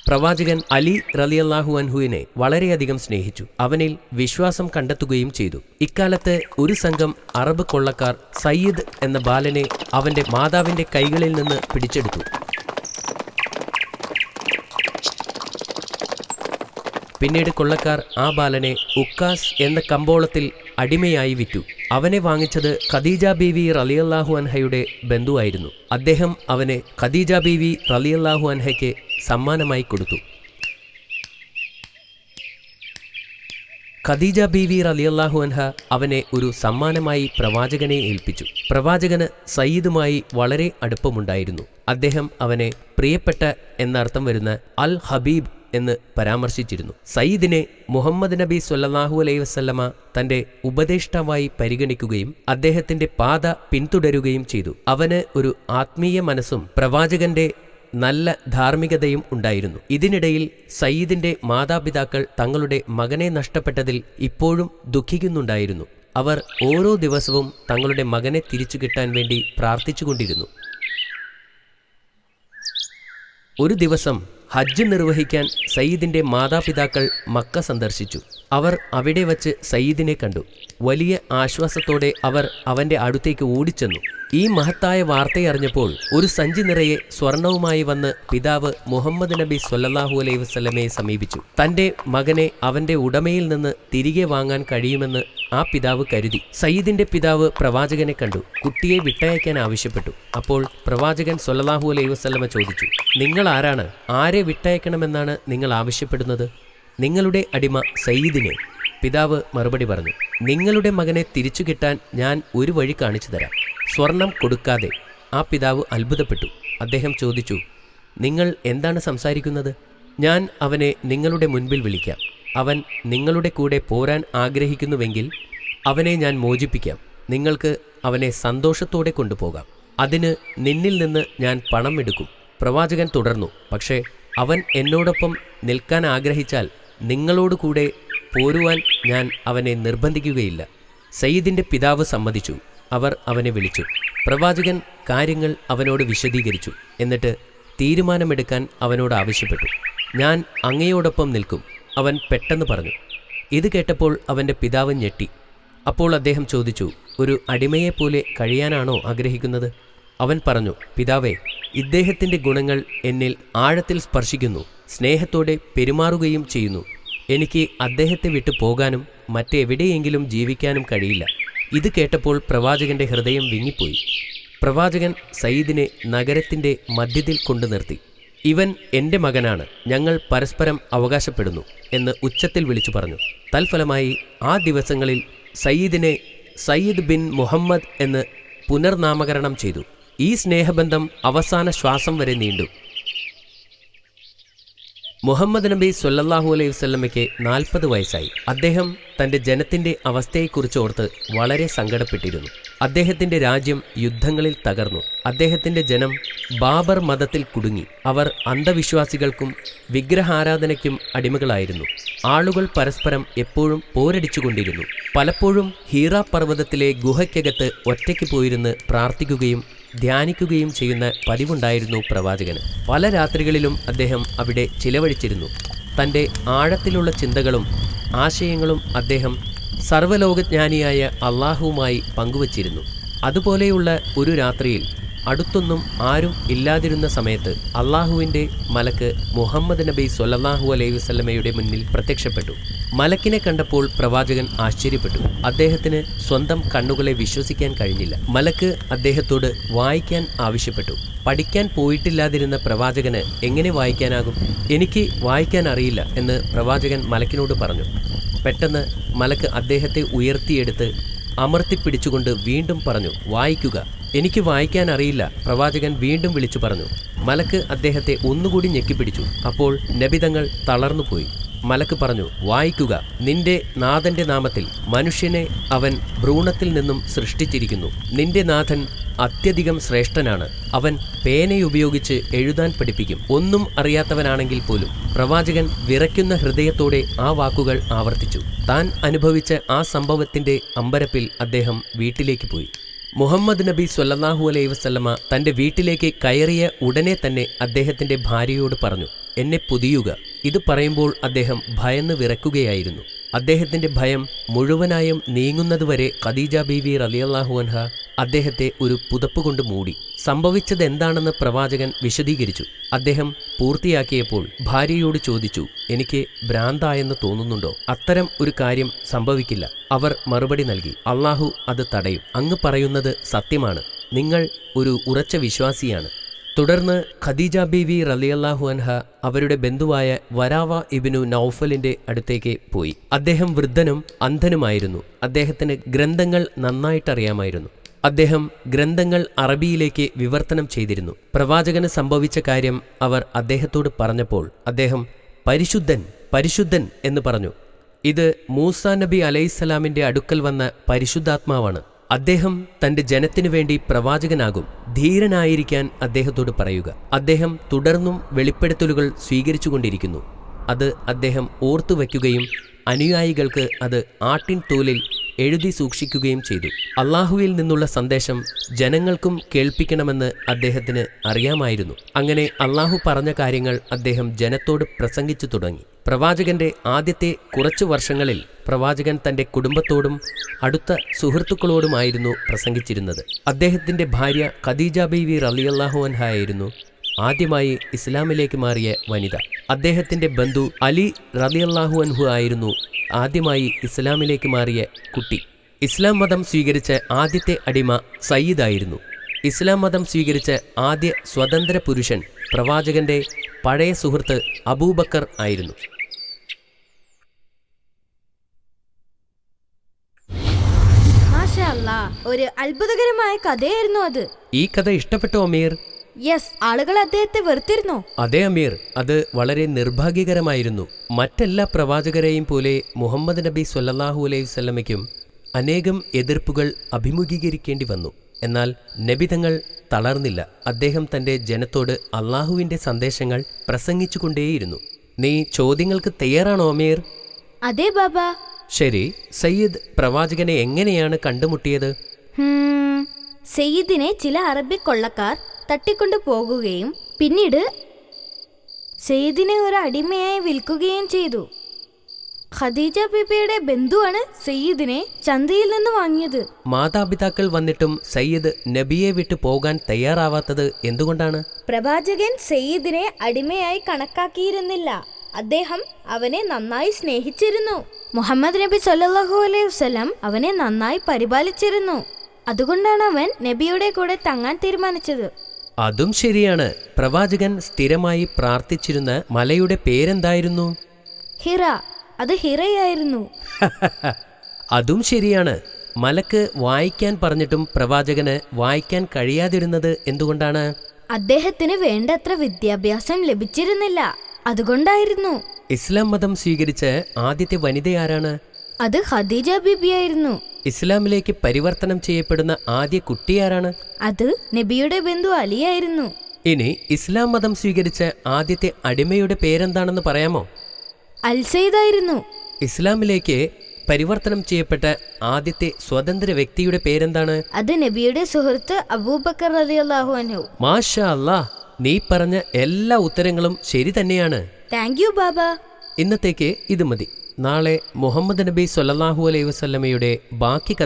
പ്രവാചകൻ അലി റളിയല്ലാഹു അൻഹുവിനെ വളരെയധികം സ്നേഹിച്ചു. അവനിൽ വിശ്വാസം കണ്ടെത്തുകയും ചെയ്തു. ഇക്കാലത്ത് ഒരു സംഘം അറബ് കൊള്ളക്കാർ സയ്യിദ് എന്ന ബാലനെ അവന്റെ മാതാവിന്റെ കൈകളിൽ നിന്ന് പിടിച്ചെടുത്തു. പിന്നീട് കൊള്ളക്കാർ ആ ബാലനെ ഉക്കാസ് എന്ന കമ്പോളത്തിൽ അടിമയായി വിറ്റു. അവനെ വാങ്ങിച്ചത് ഖദീജ ബീവി റളിയല്ലാഹു അൻഹയുടെ ബന്ധുവായിരുന്നു. അദ്ദേഹം അവനെ ഖദീജ ബീവി റളിയല്ലാഹു അൻഹയ്ക്ക് സമ്മാനമായി കൊടുത്തു. ഖദീജ ബീവി റളിയല്ലാഹു അൻഹ അവനെ ഒരു സമ്മാനമായി പ്രവാചകനെ ഏൽപ്പിച്ചു. പ്രവാചകന് സയ്യിദുമായി വളരെ അടുപ്പമുണ്ടായിരുന്നു. അദ്ദേഹം അവനെ പ്രിയപ്പെട്ട എന്നർത്ഥം വരുന്ന അൽ ഹബീബ് എന്ന് പരാമർശിച്ചിരുന്നു. സയ്യിദിനെ മുഹമ്മദ് നബി സ്വല്ലല്ലാഹു അലൈഹി വസല്ലമ തന്റെ ഉപദേഷ്ടാവായി പരിഗണിക്കുകയും അദ്ദേഹത്തിന്റെ പാത പിന്തുടരുകയും ചെയ്തു. അവന് ഒരു ആത്മീയ മനസ്സും പ്രവാചകന്റെ നല്ല ധാർമ്മികതയും ഉണ്ടായിരുന്നു. ഇതിനിടയിൽ സയ്യിദിന്റെ മാതാപിതാക്കൾ തങ്ങളുടെ മകനെ നഷ്ടപ്പെട്ടതിൽ ഇപ്പോഴും ദുഃഖിക്കുന്നുണ്ടായിരുന്നു. അവർ ഓരോ ദിവസവും തങ്ങളുടെ മകനെ തിരിച്ചു കിട്ടാൻ വേണ്ടി പ്രാർത്ഥിച്ചുകൊണ്ടിരുന്നു. ഒരു ദിവസം ഹജ്ജ് നിർവഹിക്കാൻ സയ്യിദിന്റെ മാതാപിതാക്കൾ മക്ക സന്ദർശിച്ചു. അവർ അവിടെ വച്ച് സയ്യിദിനെ കണ്ടു. വലിയ ആശ്വാസത്തോടെ അവർ അവന്റെ അടുത്തേക്ക് ഓടിച്ചെന്നു. ഈ മഹത്തായ വാർത്തയറിഞ്ഞപ്പോൾ ഒരു സഞ്ചി നിറയെ സ്വർണവുമായി വന്ന് പിതാവ് മുഹമ്മദ് നബി സ്വല്ലല്ലാഹു അലൈഹി വസല്ലമയെ സമീപിച്ചു. തന്റെ മകനെ അവന്റെ ഉടമയിൽ നിന്ന് തിരികെ വാങ്ങാൻ കഴിയുമെന്ന് ആ പിതാവ് കരുതി. സയ്യിദിന്റെ പിതാവ് പ്രവാചകനെ കണ്ടു. കുട്ടിയെ വിട്ടയക്കാൻ ആവശ്യപ്പെട്ടു. അപ്പോൾ പ്രവാചകൻ സ്വല്ലല്ലാഹു അലൈഹി വസല്ലമ ചോദിച്ചു, നിങ്ങൾ ആരാണ്? ആരെ വിട്ടയക്കണമെന്നാണ് നിങ്ങൾ ആവശ്യപ്പെടുന്നത്? നിങ്ങളുടെ അടിമ സയ്യിദിനെ. പിതാവ് മറുപടി പറഞ്ഞു, നിങ്ങളുടെ മകനെ തിരിച്ചു കിട്ടാൻ ഞാൻ ഒരു വഴി കാണിച്ചു തരാം. സ്വർണം കൊടുക്കാതെ. ആ പിതാവ് അത്ഭുതപ്പെട്ടു. അദ്ദേഹം ചോദിച്ചു, നിങ്ങൾ എന്താണ് സംസാരിക്കുന്നത്? ഞാൻ അവനെ നിങ്ങളുടെ മുൻപിൽ വിളിക്കാം. അവൻ നിങ്ങളുടെ കൂടെ പോരാൻ ആഗ്രഹിക്കുന്നുവെങ്കിൽ അവനെ ഞാൻ മോചിപ്പിക്കാം. നിങ്ങൾക്ക് അവനെ സന്തോഷത്തോടെ കൊണ്ടുപോകാം. അതിന് നിന്നിൽ നിന്ന് ഞാൻ പണം എടുക്കും. പ്രവാചകൻ തുടർന്നു, പക്ഷേ അവൻ എന്നോടൊപ്പം നിൽക്കാൻ ആഗ്രഹിച്ചാൽ നിങ്ങളോട് കൂടെ പോരുവാൻ ഞാൻ അവനെ നിർബന്ധിക്കുകയില്ല. സയ്യിദിന്റെ പിതാവ് സമ്മതിച്ചു. അവർ അവനെ വിളിച്ചു. പ്രവാചകൻ കാര്യങ്ങൾ അവനോട് വിശദീകരിച്ചു. എന്നിട്ട് തീരുമാനമെടുക്കാൻ അവനോട് ആവശ്യപ്പെട്ടു. ഞാൻ അങ്ങയോടൊപ്പം നിൽക്കും, അവൻ പെട്ടെന്ന് പറഞ്ഞു. ഇത് കേട്ടപ്പോൾ അവൻ്റെ പിതാവ് ഞെട്ടി. അപ്പോൾ അദ്ദേഹം ചോദിച്ചു, ഒരു അടിമയെപ്പോലെ കഴിയാനാണോ ആഗ്രഹിക്കുന്നത്? അവൻ പറഞ്ഞു, പിതാവേ, ഇദ്ദേഹത്തിൻ്റെ ഗുണങ്ങൾ എന്നിൽ ആഴത്തിൽ സ്പർശിക്കുന്നു. സ്നേഹത്തോടെ പെരുമാറുകയും ചെയ്യുന്നു. എനിക്ക് അദ്ദേഹത്തെ വിട്ടു പോകാനും മറ്റെവിടെയെങ്കിലും ജീവിക്കാനും കഴിയില്ല. ഇത് കേട്ടപ്പോൾ പ്രവാചകന്റെ ഹൃദയം വിങ്ങിപ്പോയി. പ്രവാചകൻ സയ്യിദിനെ നഗരത്തിൻ്റെ മധ്യത്തിൽ കൊണ്ടു നിർത്തി. ഇവൻ എൻ്റെ മകനാണ്, ഞങ്ങൾ പരസ്പരം അവകാശപ്പെടുന്നു എന്ന് ഉച്ചത്തിൽ വിളിച്ചു പറഞ്ഞു. തൽഫലമായി ആ ദിവസങ്ങളിൽ സയ്യിദിനെ സയ്യിദ് ബിൻ മുഹമ്മദ് എന്ന് പുനർനാമകരണം ചെയ്തു. ഈ സ്നേഹബന്ധം അവസാന ശ്വാസം വരെ നീണ്ടു. മുഹമ്മദ് നബി സ്വല്ലല്ലാഹു അലൈഹി വസല്ലമയ്ക്ക് 40 വയസ്സായി. അദ്ദേഹം തൻ്റെ ജനത്തിൻ്റെ അവസ്ഥയെക്കുറിച്ച് ഓർത്ത് വളരെ സങ്കടപ്പെട്ടിരുന്നു. അദ്ദേഹത്തിൻ്റെ രാജ്യം യുദ്ധങ്ങളിൽ തകർന്നു. അദ്ദേഹത്തിൻ്റെ ജനം ബാബർ മതത്തിൽ കുടുങ്ങി. അവർ അന്ധവിശ്വാസികൾക്കും വിഗ്രഹാരാധനയ്ക്കും അടിമകളായിരുന്നു. ആളുകൾ പരസ്പരം എപ്പോഴും പോരടിച്ചുകൊണ്ടിരുന്നു. പലപ്പോഴും ഹീറ പർവ്വതത്തിലെ ഗുഹയ്ക്കകത്ത് ഒറ്റയ്ക്ക് പോയിരുന്ന് പ്രാർത്ഥിക്കുകയും ധ്യാനിക്കുകയും ചെയ്യുന്ന പതിവുണ്ടായിരുന്നു പ്രവാചകന്. പല രാത്രികളിലും അദ്ദേഹം അവിടെ ചിലവഴിച്ചിരുന്നു. തൻ്റെ ആഴത്തിലുള്ള ചിന്തകളും ആശയങ്ങളും അദ്ദേഹം സർവ്വലോകജ്ഞാനിയായ അള്ളാഹുവുമായി പങ്കുവച്ചിരുന്നു. അതുപോലെയുള്ള ഒരു രാത്രിയിൽ അടുത്തൊന്നും ആരും ഇല്ലാതിരുന്ന സമയത്ത് അള്ളാഹുവിൻ്റെ മലക്ക് മുഹമ്മദ് നബി സ്വല്ലല്ലാഹു അലൈഹി വസല്ലമയുടെ മുന്നിൽ പ്രത്യക്ഷപ്പെട്ടു. മലക്കിനെ കണ്ടപ്പോൾ പ്രവാചകൻ ആശ്ചര്യപ്പെട്ടു. അദ്ദേഹത്തിന് സ്വന്തം കണ്ണുകളെ വിശ്വസിക്കാൻ കഴിഞ്ഞില്ല. മലക്ക് അദ്ദേഹത്തോട് വായിക്കാൻ ആവശ്യപ്പെട്ടു. പഠിക്കാൻ പോയിട്ടില്ലാതിരുന്ന പ്രവാചകന് എങ്ങനെ വായിക്കാനാകും? എനിക്ക് വായിക്കാൻ അറിയില്ല എന്ന് പ്രവാചകൻ മലക്കിനോട് പറഞ്ഞു. പെട്ടെന്ന് മലക്ക് അദ്ദേഹത്തെ ഉയർത്തിയെടുത്ത് അമർത്തിപ്പിടിച്ചുകൊണ്ട് വീണ്ടും പറഞ്ഞു, വായിക്കുക. എനിക്ക് വായിക്കാൻ അറിയില്ല. പ്രവാചകൻ വീണ്ടും വിളിച്ചു പറഞ്ഞു. മലക്ക് അദ്ദേഹത്തെ ഒന്നുകൂടി ഞെക്കിപ്പിടിച്ചു. അപ്പോൾ നബിതങ്ങൾ തളർന്നുപോയി. മലക്ക് പറഞ്ഞു, വായിക്കുക. നിന്റെ നാഥന്റെ നാമത്തിൽ. മനുഷ്യനെ അവൻ ഭ്രൂണത്തിൽ നിന്നും സൃഷ്ടിച്ചിരിക്കുന്നു. നിന്റെ നാഥൻ അത്യധികം ശ്രേഷ്ഠനാണ്. അവൻ പേനയുപയോഗിച്ച് എഴുതാൻ പഠിപ്പിക്കും. ഒന്നും അറിയാത്തവനാണെങ്കിൽ പോലും. പ്രവാചകൻ വിറയ്ക്കുന്ന ഹൃദയത്തോടെ ആ വാക്കുകൾ ആവർത്തിച്ചു. താൻ അനുഭവിച്ച ആ സംഭവത്തിന്റെ അമ്പരപ്പിൽ അദ്ദേഹം വീട്ടിലേക്ക് പോയി. മുഹമ്മദ് നബി സ്വല്ലല്ലാഹു അലൈഹി വസല്ലമ തന്റെ വീട്ടിലേക്ക് കയറിയ ഉടനെ തന്നെ അദ്ദേഹത്തിന്റെ ഭാര്യയോട് പറഞ്ഞു, എന്നെ പൊതിയുക. ഇത് പറയുമ്പോൾ അദ്ദേഹം ഭയന്ന് വിറക്കുകയായിരുന്നു. അദ്ദേഹത്തിന്റെ ഭയം മുഴുവനായും നീങ്ങുന്നതുവരെ ഖദീജ ബീവി റളിയല്ലാഹു അൻഹ അദ്ദേഹത്തെ ഒരു പുതപ്പ് കൊണ്ട് മൂടി. സംഭവിച്ചത് എന്താണെന്ന് പ്രവാചകൻ വിശദീകരിച്ചു. അദ്ദേഹം പൂർത്തിയാക്കിയപ്പോൾ ഭാര്യയോട് ചോദിച്ചു, എനിക്ക് ഭ്രാന്തായെന്ന് തോന്നുന്നുണ്ടോ? അത്തരം ഒരു കാര്യം സംഭവിക്കില്ല. അവർ മറുപടി നൽകി, അള്ളാഹു അത് തടയും. അങ്ങ് പറയുന്നത് സത്യമാണ്. നിങ്ങൾ ഒരു ഉറച്ച വിശ്വാസിയാണ്. തുടർന്ന് ഖദീജ ബീവി റളിയല്ലാഹു അൻഹ അവരുടെ ബന്ധുവായ വരാവ ഇബ്നു നൗഫലിന്റെ അടുത്തേക്ക് പോയി. അദ്ദേഹം വൃദ്ധനും അന്ധനുമായിരുന്നു. അദ്ദേഹത്തിന് ഗ്രന്ഥങ്ങൾ നന്നായിട്ടറിയാമായിരുന്നു. അദ്ദേഹം ഗ്രന്ഥങ്ങൾ അറബിയിലേക്ക് വിവർത്തനം ചെയ്തിരുന്നു. പ്രവാചകന് സംഭവിച്ച കാര്യം അവർ അദ്ദേഹത്തോട് പറഞ്ഞപ്പോൾ അദ്ദേഹം പരിശുദ്ധൻ പരിശുദ്ധൻ എന്ന് പറഞ്ഞു. ഇത് മൂസാ നബി അലൈഹിസ്സലാമിന്റെ അടുക്കൽ വന്ന പരിശുദ്ധാത്മാവാണ്. അദ്ദേഹം തന്റെ ജനത്തിനു വേണ്ടി പ്രവാചകനാകും. ധീരനായിരിക്കാൻ അദ്ദേഹത്തോട് പറയുക. അദ്ദേഹം തുടർന്നും വെളിപ്പെടുത്തലുകൾ സ്വീകരിച്ചുകൊണ്ടിരിക്കുന്നു. അത് അദ്ദേഹം ഓർത്തുവയ്ക്കുകയും അനുയായികൾക്ക് അത് ആട്ടിൻ തോലിൽ എഴുതി സൂക്ഷിക്കുകയും ചെയ്തു. അള്ളാഹുവിൽ നിന്നുള്ള സന്ദേശം ജനങ്ങൾക്കും കേൾപ്പിക്കണമെന്ന് അദ്ദേഹത്തിന് അറിയാമായിരുന്നു. അങ്ങനെ അള്ളാഹു പറഞ്ഞ കാര്യങ്ങൾ അദ്ദേഹം ജനത്തോട് പ്രസംഗിച്ചു തുടങ്ങി. പ്രവാചകന്റെ ആദ്യത്തെ കുറച്ചു വർഷങ്ങളിൽ പ്രവാചകൻ തന്റെ കുടുംബത്തോടും അടുത്ത സുഹൃത്തുക്കളോടുമായിരുന്നു പ്രസംഗിച്ചിരുന്നത്. അദ്ദേഹത്തിന്റെ ഭാര്യ ഖദീജ ബീവി റളിയല്ലാഹു അൻഹ ആയിരുന്നു ആദ്യമായി ഇസ്ലാമിലേക്ക് മാറിയ വനിത. അദ്ദേഹത്തിന്റെ ബന്ധു അലി റളിയല്ലാഹു അൻഹു ആയിരുന്നു ആദ്യമായി ഇസ്ലാമിലേക്ക് മാറിയ കുട്ടി. ഇസ്ലാം മതം സ്വീകരിച്ച ആദ്യത്തെ അടിമ സയ്യിദായിരുന്നു. ഇസ്ലാം മതം സ്വീകരിച്ച ആദ്യ സ്വതന്ത്ര പുരുഷൻ പ്രവാചകന്റെ പഴയ സുഹൃത്ത് അബൂബക്കർ ആയിരുന്നു. ഒരു അത്ഭുതകരമായ കഥയായിരുന്നു അത്. ഈ കഥ ഇഷ്ടപ്പെട്ടോ അമീർ? യെസ്, ആളുകൾ അദ്ദേഹത്തെ വെറുത്തിരുന്നു. അതെ അമീർ, അത് വളരെ നിർഭാഗ്യകരമായിരുന്നു. മറ്റെല്ലാ പ്രവാചകരെയും പോലെ മുഹമ്മദ് നബി സ്വല്ലല്ലാഹു അലൈഹി വസല്ലമയ്ക്കും അനേകം എതിർപ്പുകൾ അഭിമുഖീകരിക്കേണ്ടി വന്നു. എന്നാൽ നബി തങ്ങൾ തളർന്നില്ല. അദ്ദേഹം തന്റെ ജനത്തോട് അള്ളാഹുവിന്റെ സന്ദേശങ്ങൾ പ്രസംഗിച്ചുകൊണ്ടേയിരുന്നു. നീ ചോദ്യങ്ങൾക്ക് തയ്യാറാണോ അമീർ? അതെ ബാബ. ശരി, സയ്യിദ് പ്രവാചകനെ എങ്ങനെയാണ് കണ്ടുമുട്ടിയത്? സയ്യിദിനെ ചില അറബി കൊള്ളക്കാർ തട്ടിക്കൊണ്ടു പോകുകയും പിന്നീട് സയ്യിദിനെ ഒരു അടിമയായി വിൽക്കുകയും ചെയ്തു. ഖദീജ ബീബിയുടെ ബന്ധുവാണ് സയ്യിദിനെ ചന്തയിൽ നിന്ന് വാങ്ങിയത്. മാതാപിതാക്കൾ വന്നിട്ടും സയ്യിദ് നബിയെ വിട്ടു പോകാൻ തയ്യാറാവാത്തത് എന്തുകൊണ്ടാണ്? പ്രവാചകൻ സയ്യിദിനെ അടിമയായി കണക്കാക്കിയിരുന്നില്ല. അദ്ദേഹം അവനെ നന്നായി സ്നേഹിച്ചിരുന്നു. മുഹമ്മദ് നബി സല്ലല്ലാഹു അലൈഹി വസല്ലം അവനെ നന്നായി പരിപാലിച്ചിരുന്നു. അതുകൊണ്ടാണ് അവൻ നബിയുടെ കൂടെ തങ്ങാൻ തീരുമാനിച്ചത്. അതും ശരിയാണ്. പ്രവാചകൻ സ്ഥിരമായി പ്രാർത്ഥിച്ചിരുന്ന മലയുടെ പേരെന്തായിരുന്നു? ഹിറ. അത് ഹിറയായിരുന്നു. അതും ശരിയാണ്. മലക്ക് വായിക്കാൻ പറഞ്ഞിട്ടും പ്രവാചകന് വായിക്കാൻ കഴിയാതിരുന്നത് എന്തുകൊണ്ടാണ്? അദ്ദേഹത്തിന് വേണ്ടത്ര വിദ്യാഭ്യാസം ലഭിച്ചിരുന്നില്ല. അതുകൊണ്ടായിരുന്നു. ഇസ്ലാം മതം സ്വീകരിച്ച ആദ്യത്തെ വനിതയാരാണ്? അത് ഖദീജ ബീബിയായിരുന്നു. ഇസ്ലാമിലേക്ക് പരിവർത്തനം ചെയ്യപ്പെടുന്ന ആദ്യ കുട്ടിയാരാണ്? അത് നബിയുടെ ബന്ധു അലിയായിരുന്നു. ഇനി ഇസ്ലാം മതം സ്വീകരിച്ച ആദ്യത്തെ അടിമയുടെ പേരെന്താണെന്ന് പറയാമോ? അൽസൈദായിരുന്നു. ഇസ്ലാമിലേക്ക് പരിവർത്തനം ചെയ്യപ്പെട്ട ആദ്യത്തെ സ്വതന്ത്ര വ്യക്തിയുടെ പേരെന്താണ്? അത് നബിയുടെ സുഹൃത്ത് അബൂബക്കർ റളിയല്ലാഹു അൻഹു. മാഷാ അല്ലാഹ്, നീ പറഞ്ഞ എല്ലാ ഉത്തരങ്ങളും ശരി തന്നെയാണ്. താങ്ക് യു ബാബ. ഇന്നത്തേക്ക് ഇത് മതി. നാളെ മുഹമ്മദ് നബി സ്വല്ലല്ലാഹു അലൈഹി വസല്ലമയുടെ ബാക്കി